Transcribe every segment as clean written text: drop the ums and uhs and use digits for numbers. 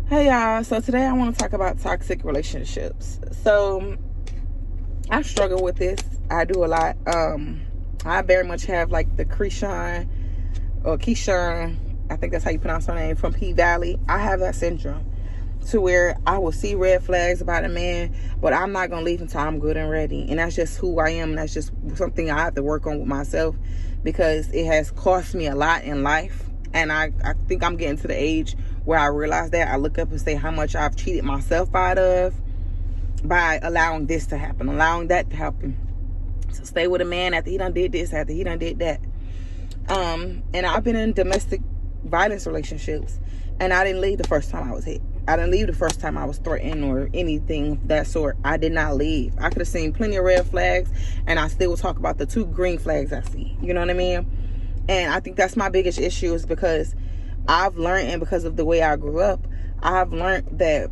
Hey y'all, so today I want to talk about toxic relationships. So I struggle with this. I do a lot. I very much have like the Keyshawn, I think that's how you pronounce her name, from P Valley. I have that syndrome to where I will see red flags about a man, but I'm not gonna leave until I'm good and ready. And that's just who I am, and that's just something I have to work on with myself, because it has cost me a lot in life. And I think I'm getting to the age where I realize that. I look up and say how much I've cheated myself out of by allowing this to happen, allowing that to happen. So stay with a man after he done did this, after he done did that. And I've been in domestic violence relationships, and I didn't leave the first time I was hit. I didn't leave the first time I was threatened or anything of that sort. I did not leave. I could have seen plenty of red flags, and I still will talk about the 2 green flags I see. You know what I mean? And I think that's my biggest issue, is because I've learned, and because of the way I grew up, I've learned that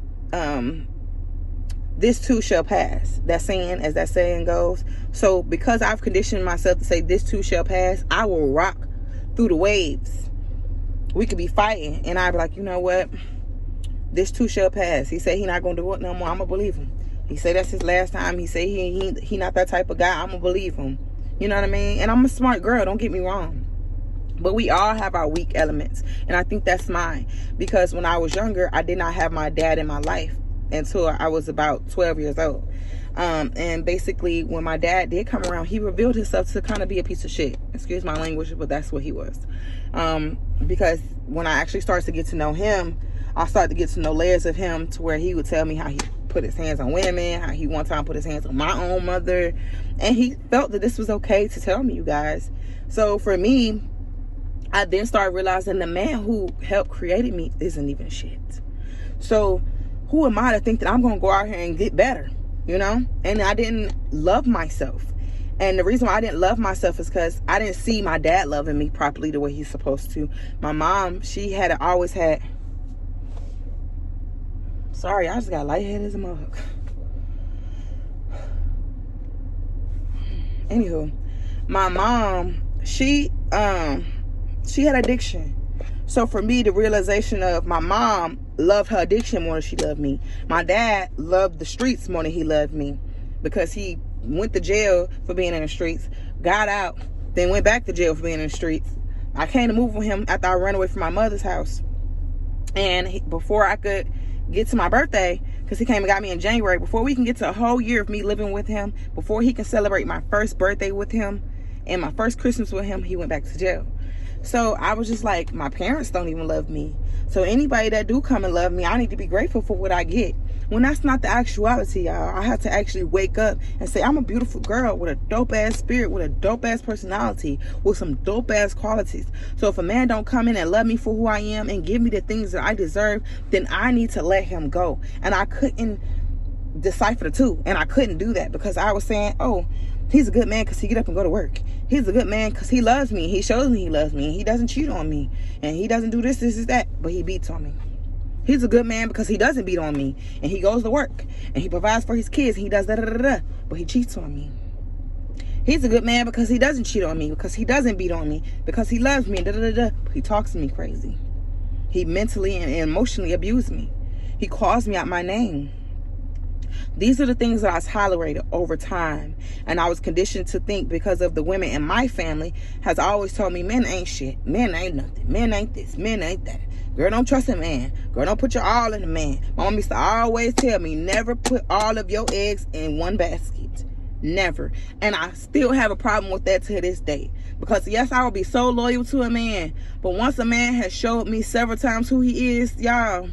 this too shall pass. That saying goes. So because I've conditioned myself to say this too shall pass, I will rock through the waves. We could be fighting, and I'd be like, you know what? This too shall pass. He said he not gonna do it no more. I'm gonna believe him. He said that's his last time. He said he not that type of guy. I'm gonna believe him. You know what I mean? And I'm a smart girl. Don't get me wrong. But we all have our weak elements, and I think that's mine, because when I was younger, I did not have my dad in my life until I was about 12 years old. And basically, when my dad did come around, he revealed himself to kind of be a piece of shit. Excuse my language, but that's what he was. Because when I actually started to get to know him, I started to get to know layers of him, to where he would tell me how he put his hands on women, how he one time put his hands on my own mother, and he felt that this was okay to tell me, you guys. So for me, I then started realizing the man who helped created me isn't even shit. So who am I to think that I'm going to go out here and get better, you know? And I didn't love myself. And the reason why I didn't love myself is because I didn't see my dad loving me properly the way he's supposed to. My mom, she had always had... Sorry, I just got lightheaded as a mug. Anywho, my mom, she had addiction. So for me, the realization of my mom loved her addiction more than she loved me. My dad loved the streets more than he loved me, because he went to jail for being in the streets, got out, then went back to jail for being in the streets. I came to move with him after I ran away from my mother's house. And before I could get to my birthday, because he came and got me in January, before we can get to a whole year of me living with him, before he can celebrate my first birthday with him and my first Christmas with him, he went back to jail. So I was just like, my parents don't even love me. So anybody that do come and love me, I need to be grateful for what I get. When that's not the actuality, y'all. I have to actually wake up and say, I'm a beautiful girl with a dope ass spirit, with a dope ass personality, with some dope ass qualities. So if a man don't come in and love me for who I am and give me the things that I deserve, then I need to let him go. And I couldn't decipher the two. And I couldn't do that, because I was saying, oh, he's a good man because he get up and go to work. He's a good man because he loves me. He shows me he loves me. He doesn't cheat on me. And he doesn't do this, that. But he beats on me. He's a good man because he doesn't beat on me. And he goes to work. And he provides for his kids. And he does da-da-da-da. But he cheats on me. He's a good man because he doesn't cheat on me. Because he doesn't beat on me. Because he loves me. Da-da-da-da. But he talks to me crazy. He mentally and emotionally abused me. He calls me out my name. These are the things that I tolerated over time. And I was conditioned to think, because of the women in my family has always told me, men ain't shit. Men ain't nothing. Men ain't this. Men ain't that. Girl, don't trust a man. Girl, don't put your all in a man. My mom used to always tell me, never put all of your eggs in one basket. Never. And I still have a problem with that to this day. Because yes, I will be so loyal to a man. But once a man has showed me several times who he is, y'all.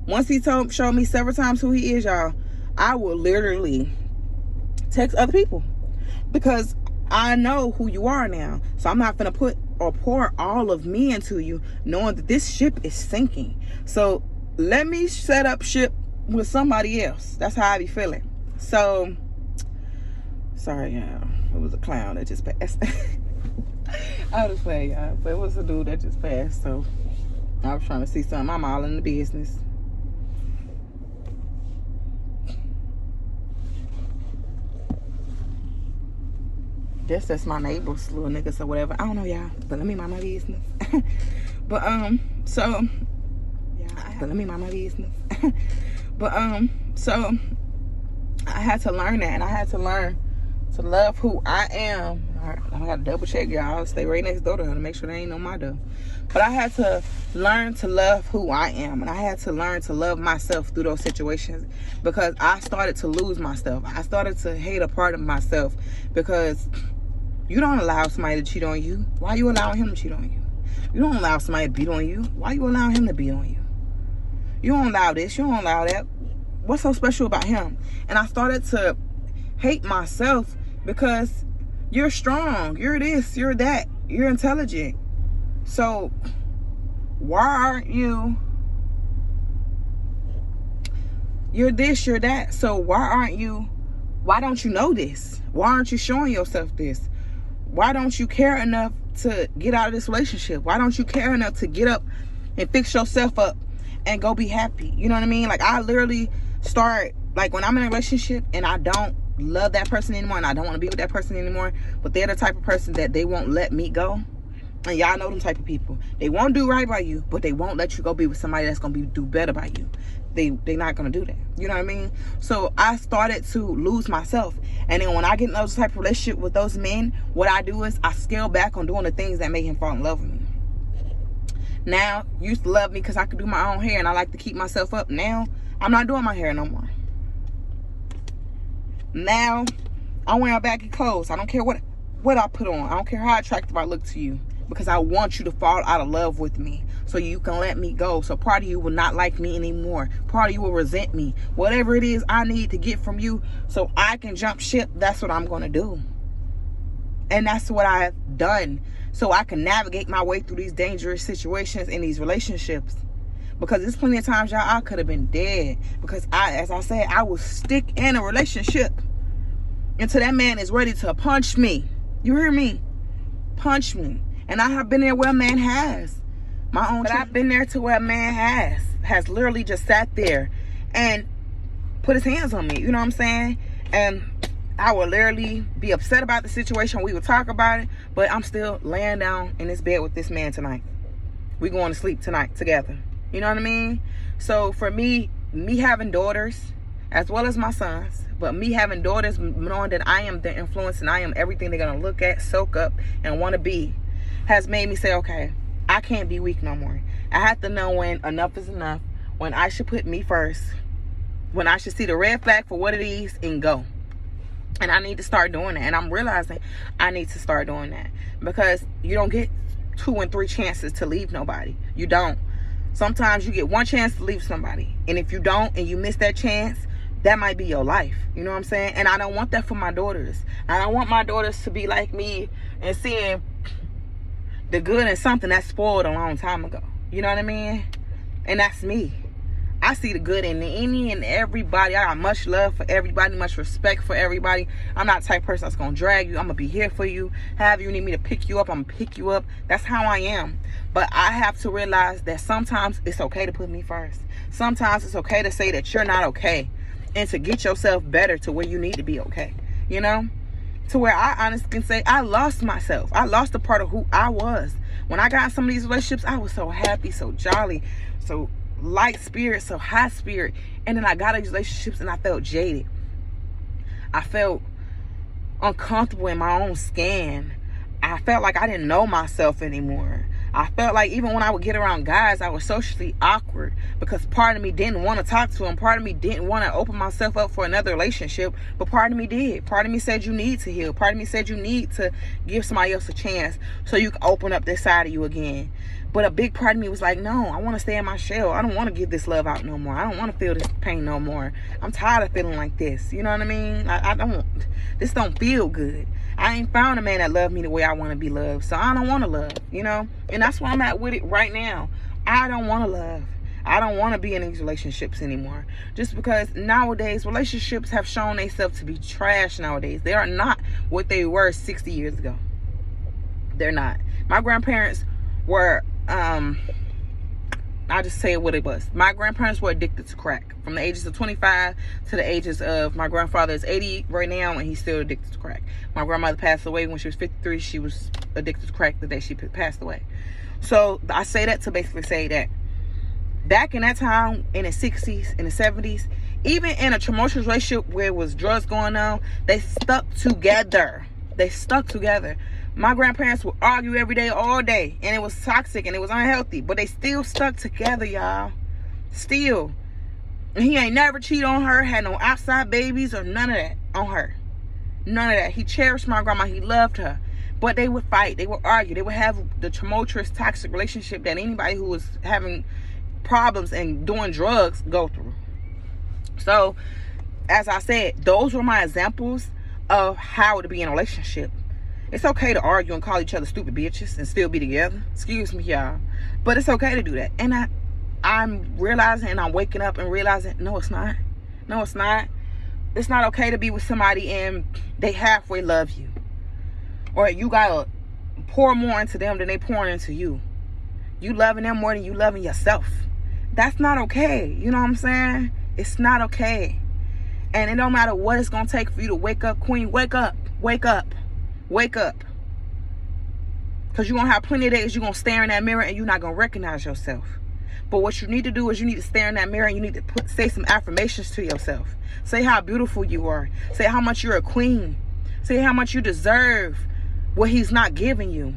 Once he showed me several times who he is, y'all, I will literally text other people, because I know who you are now. So I'm not going to put or pour all of me into you, knowing that this ship is sinking. So let me set up ship with somebody else. That's how I be feeling. So, sorry, y'all. It was a clown that just passed. I was playing, y'all. But it was a dude that just passed. So I was trying to see something. I'm all in the business. That's my neighbor's little niggas or whatever. I don't know, y'all. But let me mind my business. But so yeah, Let me mind my business. But so I had to learn that, and I had to learn to love who I am. I gotta double check, y'all. I'll stay right next door to her to make sure they ain't on my door. But I had to learn to love who I am, and I had to learn to love myself through those situations, because I started to lose myself. I started to hate a part of myself, because you don't allow somebody to cheat on you. Why are you allowing him to cheat on you? You don't allow somebody to beat on you. Why are you allowing him to beat on you? You don't allow this. You don't allow that. What's so special about him? And I started to hate myself, because you're strong. You're this. You're that. You're intelligent. So why aren't you? You're this. You're that. So why don't you know this? Why aren't you showing yourself this? Why don't you care enough to get out of this relationship? Why don't you care enough to get up and fix yourself up and go be happy? You know what I mean? Like, I literally start, like, when I'm in a relationship and I don't love that person anymore and I don't want to be with that person anymore, but they're the type of person that they won't let me go. And y'all know them type of people. They won't do right by you, but they won't let you go be with somebody that's going to do better by you. They're not going to do that. You know what I mean? So I started to lose myself. And then when I get in those type of relationship with those men, what I do is I scale back on doing the things that make him fall in love with me. Now, used to love me because I could do my own hair and I like to keep myself up. Now, I'm not doing my hair no more. Now, I'm wearing baggy clothes. I don't care what I put on. I don't care how attractive I look to you, because I want you to fall out of love with me so you can let me go. So part of you will not like me anymore. Part of you will resent me. Whatever it is I need to get from you so I can jump ship, that's what I'm going to do. And that's what I've done, so I can navigate my way through these dangerous situations in these relationships. Because there's plenty of times, y'all, I could have been dead. Because as I said, I will stick in a relationship until that man is ready to punch me. You hear me? Punch me. And I have been there where a man has. But I've been there to where a man has literally just sat there and put his hands on me. You know what I'm saying? And I would literally be upset about the situation. We would talk about it, but I'm still laying down in this bed with this man tonight. We going to sleep tonight together. You know what I mean? So for me having daughters, as well as my sons, but me having daughters, knowing that I am the influence and I am everything they're going to look at, soak up, and want to be, has made me say, okay, I can't be weak no more. I have to know when enough is enough, when I should put me first, when I should see the red flag for what it is and go. And I need to start doing that. And I'm realizing I need to start doing that, because you don't get 2 and 3 chances to leave nobody. You don't. Sometimes you get 1 chance to leave somebody. And if you don't and you miss that chance, that might be your life. You know what I'm saying? And I don't want that for my daughters. I don't want my daughters to be like me and seeing the good in something that's spoiled a long time ago. You know what I mean? And that's me. I see the good in any and everybody. I got much love for everybody, much respect for everybody. I'm not the type of person that's going to drag you. I'm going to be here for you. However you need me to pick you up, I'm going to pick you up. That's how I am. But I have to realize that sometimes it's okay to put me first. Sometimes it's okay to say that you're not okay, and to get yourself better to where you need to be okay. You know? To where I honestly can say I lost myself. I lost a part of who I was. When I got in some of these relationships, I was so happy, so jolly, so light spirit, so high spirit. And then I got in these relationships and I felt jaded. I felt uncomfortable in my own skin. I felt like I didn't know myself anymore. I felt like even when I would get around guys, I was socially awkward, because part of me didn't want to talk to them. Part of me didn't want to open myself up for another relationship, but part of me did. Part of me said you need to heal. Part of me said you need to give somebody else a chance so you can open up this side of you again. But a big part of me was like, no, I want to stay in my shell. I don't want to give this love out no more. I don't want to feel this pain no more. I'm tired of feeling like this. You know what I mean? This don't feel good. I ain't found a man that loved me the way I want to be loved. So I don't want to love, you know? And that's where I'm at with it right now. I don't want to love. I don't want to be in these relationships anymore. Just because nowadays, relationships have shown themselves to be trash nowadays. They are not what they were 60 years ago. They're not. My grandparents were, I'll just say what it was. My grandparents were addicted to crack. From the ages of 25 to the ages of, my grandfather is 80 right now, and he's still addicted to crack. My grandmother passed away when she was 53. She was addicted to crack the day she passed away. So I say that to basically say that back in that time, in the 60s, in the 70s, even in a tumultuous relationship where it was drugs going on, they stuck together. They stuck together. My grandparents would argue every day, all day, and it was toxic and it was unhealthy, but they still stuck together, y'all. Still. And he ain't never cheated on her, had no outside babies or none of that on her. None of that. He cherished my grandma. He loved her. But they would fight. They would argue. They would have the tumultuous, toxic relationship that anybody who was having problems and doing drugs go through. So, as I said, those were my examples of how to be in a relationship. It's okay to argue and call each other stupid bitches and still be together. Excuse me, y'all. But it's okay to do that. And I'm realizing, and I'm waking up and realizing, no, it's not. No, it's not. It's not okay to be with somebody and they halfway love you. Or you gotta pour more into them than they pouring into you. You loving them more than you loving yourself. That's not okay. You know what I'm saying? It's not okay. And it don't matter what it's gonna take for you to wake up, queen. Wake up. Wake up. Wake up. Because you're gonna have plenty of days you're gonna stare in that mirror and you're not gonna recognize yourself. But what you need to do is you need to stare in that mirror and you need to say some affirmations to yourself. Say how beautiful you are. Say how much you're a queen. Say how much you deserve what he's not giving you.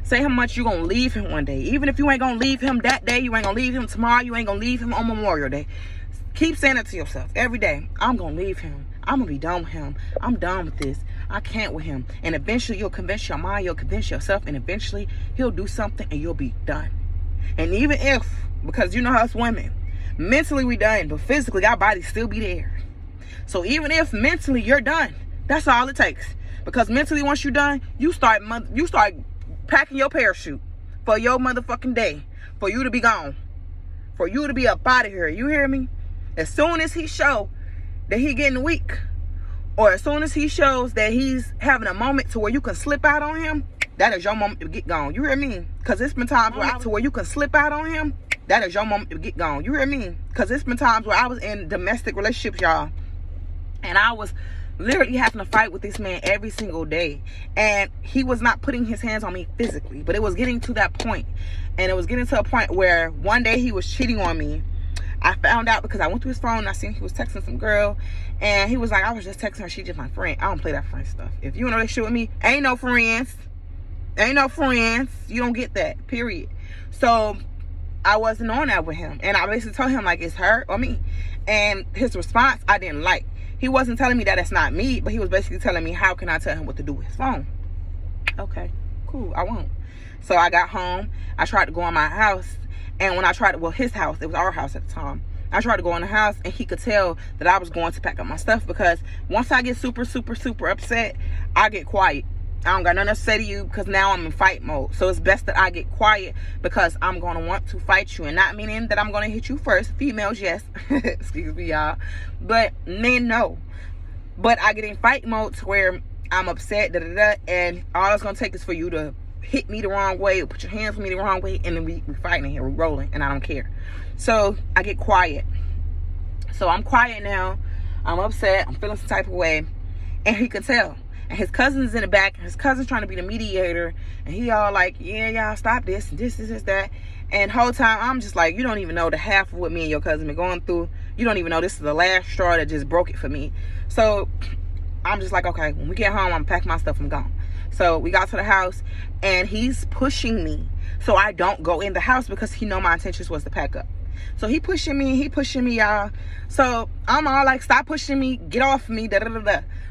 Say how much you're gonna leave him one day. Even if you ain't gonna leave him that day, you ain't gonna leave him tomorrow, you ain't gonna leave him on Memorial Day. Keep saying it to yourself every day. I'm gonna leave him. I'm gonna be done with him. I'm done with this. I can't with him. And eventually you'll convince your mind, you'll convince yourself, and eventually he'll do something and you'll be done. And even if, because you know us women, mentally we done, but physically our bodies still be there. So even if mentally you're done, that's all it takes. Because mentally once you're done, you start packing your parachute for your motherfucking day, for you to be gone, for you to be up out of here. You hear me? As soon as he show that he getting weak, or as soon as he shows that he's having a moment to where you can slip out on him, that is your moment to get gone. You hear me? Because it's been times where you can slip out on him. That is your moment to get gone. You hear me? Because it's been times where I was in domestic relationships, y'all, and I was literally having to fight with this man every single day. And he was not putting his hands on me physically, but it was getting to that point. And it was getting to a point where one day he was cheating on me. I found out because I went to his phone and I seen he was texting some girl, and he was like, I was just texting her, she's just my friend. I don't play that friend stuff. If you in a relationship with me, ain't no friends. Ain't no friends. You don't get that, period. So I wasn't on that with him, and I basically told him like, it's her or me. And his response I didn't like. He wasn't telling me that it's not me, but he was basically telling me, how can I tell him what to do with his phone? Okay, cool, I won't. So I got home, I tried to go in my house, and when I tried to, well, his house, it was our house at the time. I tried to go in the house, and he could tell that I was going to pack up my stuff, because once I get super, super, super upset, I get quiet. I don't got nothing to say to you because now I'm in fight mode. So it's best that I get quiet, because I'm going to want to fight you. And not meaning that I'm going to hit you first. Females, yes. Excuse me, y'all. But men, no. But I get in fight mode to where I'm upset, and all it's going to take is for you to hit me the wrong way, or put your hands on me the wrong way, and then we fighting here, we're rolling, and I don't care. So I get quiet. So I'm quiet now. I'm upset. I'm feeling some type of way. And he could tell. And his cousin's in the back, and his cousin's trying to be the mediator, and he all like, yeah, y'all stop this, and this, that. And the whole time I'm just like, you don't even know the half of what me and your cousin been going through. You don't even know this is the last straw that just broke it for me. So I'm just like, okay, when we get home, I'm gonna pack my stuff, I'm gone. So we got to the house, and he's pushing me so I don't go in the house, because he know my intentions was to pack up. So he pushing me, y'all. So I'm all like, stop pushing me, get off me,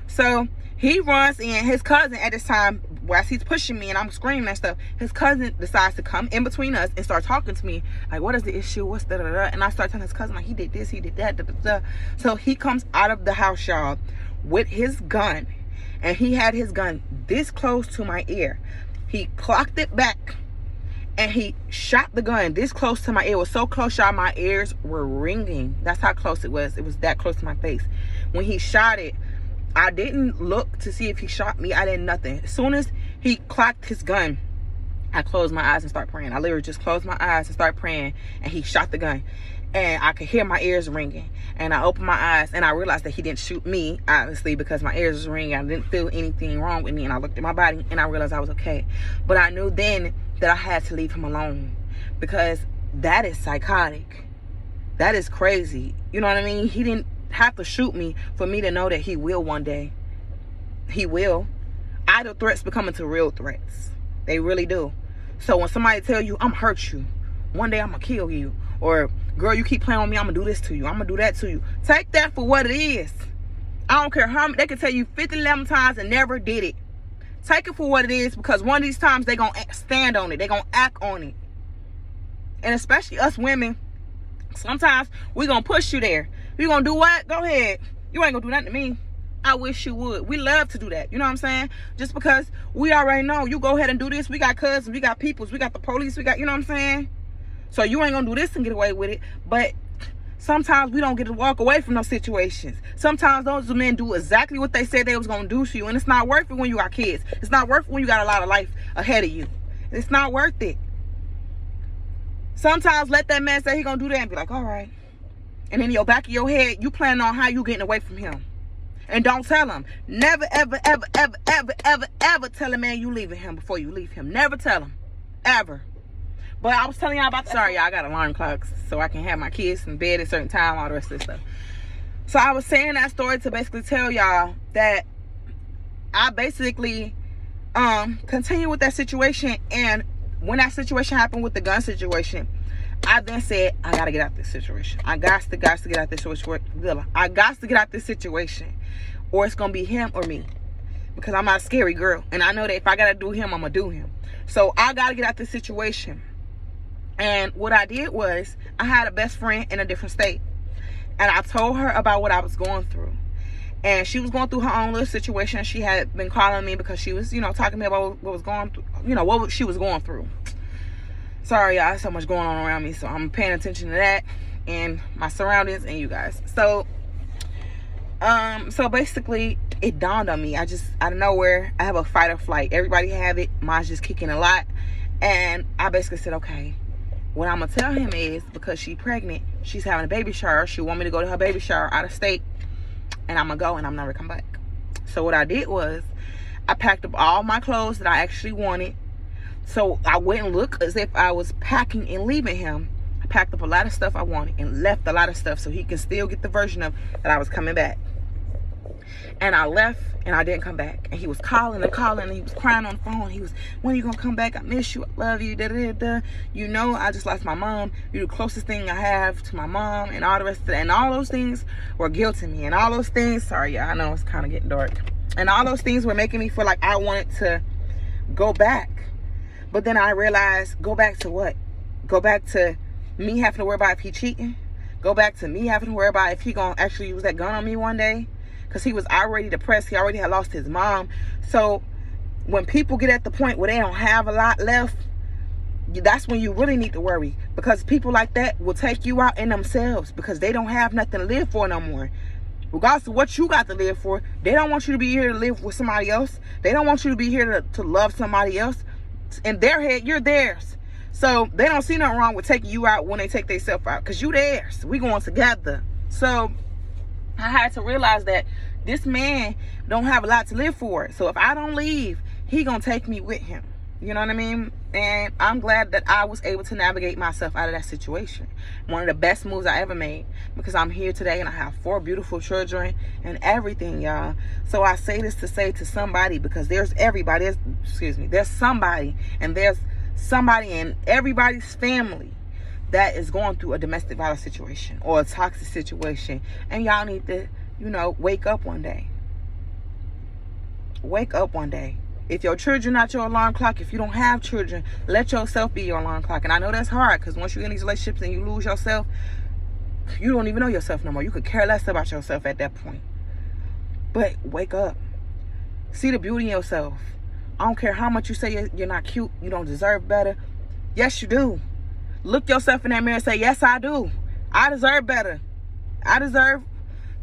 So he runs in. His cousin at this time, while he's pushing me and I'm screaming and stuff, his cousin decides to come in between us and start talking to me like, what is the issue, what's and I start telling his cousin like, he did this, he did that, So he comes out of the house, y'all, with his gun, and he had his gun this close to my ear. He clocked it back and he shot the gun this close to my ear. It was so close, y'all, my ears were ringing. That's how close it was. It was that close to my face. When he shot it, I didn't look to see if he shot me. I didn't nothing. As soon as he clocked his gun, I closed my eyes and started praying. I literally just closed my eyes and started praying, and he shot the gun. And I could hear my ears ringing. And I opened my eyes, and I realized that he didn't shoot me, obviously, because my ears was ringing. I didn't feel anything wrong with me. And I looked at my body, and I realized I was okay. But I knew then that I had to leave him alone, because that is psychotic. That is crazy. You know what I mean? He didn't have to shoot me for me to know that he will one day. He will. Idle threats become into real threats. They really do. So when somebody tell you, I'm hurt you, one day I'm gonna kill you, or girl, you keep playing with me, I'm gonna do this to you, I'm gonna do that to you, take that for what it is. I don't care how they can tell you 50, 11 times and never did it. Take it for what it is, because one of these times they gonna stand on it, they gonna act on it. And especially us women, sometimes we gonna push you there. You gonna do what? Go ahead. You ain't gonna do nothing to me. I wish you would. We love to do that. You know what I'm saying? Just because we already know, you go ahead and do this. We got cousins, we got peoples, we got the police, we got, you know what I'm saying? So you ain't gonna do this and get away with it. But sometimes we don't get to walk away from those situations. Sometimes those men do exactly what they said they was gonna do to you, and it's not worth it when you got kids. It's not worth it when you got a lot of life ahead of you. It's not worth it. Sometimes let that man say he gonna do that and be like, all right. And in your back of your head, you plan on how you getting away from him. And don't tell him. Never, ever, ever, ever, ever, ever, ever tell a man you leaving him before you leave him. Never tell him. Ever. But I was telling y'all about that. Sorry, y'all, I got alarm clocks so I can have my kids in bed at a certain time, all the rest of this stuff. So I was saying that story to basically tell y'all that I basically continue with that situation. And when that situation happened with the gun situation, I then said, I gotta get out this situation. I got to get out this situation. I got to get out this situation, or it's gonna be him or me, because I'm not a scary girl, and I know that if I gotta do him, I'm gonna do him. So I gotta get out this situation. And what I did was, I had a best friend in a different state, and I told her about what I was going through. And she was going through her own little situation. She had been calling me because she was, talking to me about what was going through, what she was going through. Sorry, y'all, so much going on around me, so I'm paying attention to that and my surroundings and you guys. So basically it dawned on me. I just, out of nowhere, I have a fight or flight. Everybody have it. Mine's just kicking a lot. And I basically said, okay, what I'm gonna tell him is, because she's pregnant, she's having a baby shower. She want me to go to her baby shower out of state, and I'm gonna go and I'm never come back. So what I did was, I packed up all my clothes that I actually wanted. So I wouldn't look as if I was packing and leaving him. I packed up a lot of stuff I wanted and left a lot of stuff so he can still get the version of that I was coming back. And I left and I didn't come back. And he was calling and calling and he was crying on the phone. He was, when are you gonna come back? I miss you. I love you. Da, da, da. I just lost my mom. You're the closest thing I have to my mom, and all the rest of that. And all those things were guilting me. And all those things, sorry, y'all, I know it's kind of getting dark. And all those things were making me feel like I wanted to go back. But then I realized, go back to what? Go back to me having to worry about if he cheating? Go back to me having to worry about if he gonna actually use that gun on me one day? Because he was already depressed. He already had lost his mom. So when people get at the point where they don't have a lot left, that's when you really need to worry. Because people like that will take you out in themselves, because they don't have nothing to live for no more. Regardless of what you got to live for, they don't want you to be here to live with somebody else. They don't want you to be here to love somebody else. In their head, you're theirs. So they don't see nothing wrong with taking you out when they take themselves out, because you theirs. We going together. So I had to realize that this man don't have a lot to live for. So if I don't leave, he gonna take me with him. You know what I mean? And I'm glad that I was able to navigate myself out of that situation. One of the best moves I ever made, because I'm here today and I have 4 beautiful children and everything, y'all. So I say this to say to somebody, because there's everybody, there's somebody, and there's somebody in everybody's family that is going through a domestic violence situation or a toxic situation. And y'all need to, wake up one day. Wake up one day. If your children not your alarm clock, if you don't have children, let yourself be your alarm clock. And I know that's hard, because once you're in these relationships and you lose yourself, you don't even know yourself no more. You could care less about yourself at that point. But wake up. See the beauty in yourself. I don't care how much you say you're not cute, you don't deserve better. Yes, you do. Look yourself in that mirror and say, yes, I do. I deserve better. I deserve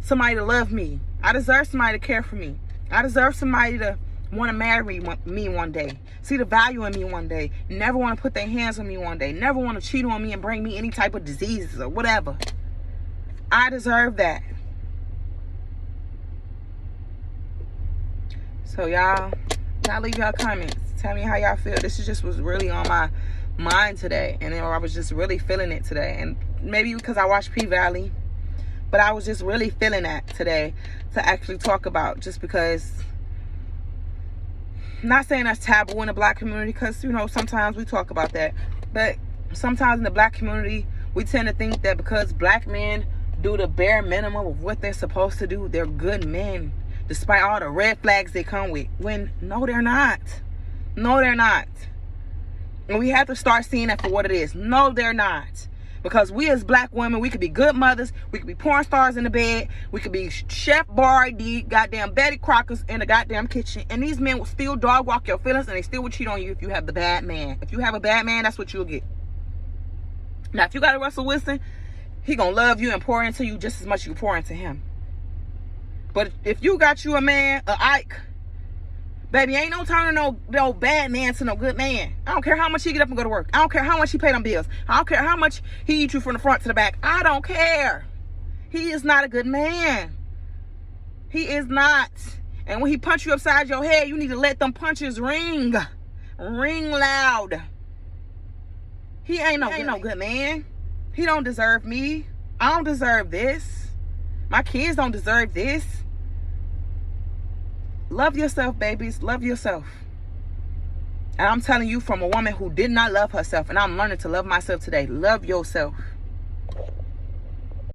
somebody to love me. I deserve somebody to care for me. I deserve somebody to want to marry me one day. See the value in me one day. Never want to put their hands on me one day. Never want to cheat on me and bring me any type of diseases or whatever. I deserve that. So y'all leave y'all comments. Tell me how y'all feel. This was really on mind today. And I was just really feeling it today. And maybe because I watched P-Valley, but I was just really feeling that today to actually talk about, just because, not saying that's taboo in the black community, because, you know, sometimes we talk about that, but sometimes in the black community, we tend to think that because black men do the bare minimum of what they're supposed to do, they're good men, despite all the red flags they come with. When, no, they're not. No, they're not. And we have to start seeing that for what it is. No, they're not. Because we as black women, we could be good mothers, we could be porn stars in the bed, we could be Chef Boyardee, goddamn Betty Crocker's in the goddamn kitchen, and these men will still dog walk your feelings, and they still will cheat on you if you have the bad man. If you have a bad man, that's what you'll get. Now, if you got a Russell Wilson, he gonna love you and pour into you just as much as you pour into him. But if you got you a man, a Ike, baby, ain't no turning no bad man to no good man. I don't care how much he get up and go to work. I don't care how much he pay them bills. I don't care how much he eat you from the front to the back. I don't care. He is not a good man. He is not. And when he punch you upside your head, you need to let them punches ring. Ring loud. He ain't no good man. He don't deserve me. I don't deserve this. My kids don't deserve this. Love yourself, babies. Love yourself. And I'm telling you from a woman who did not love herself, and I'm learning to love myself today. Love yourself.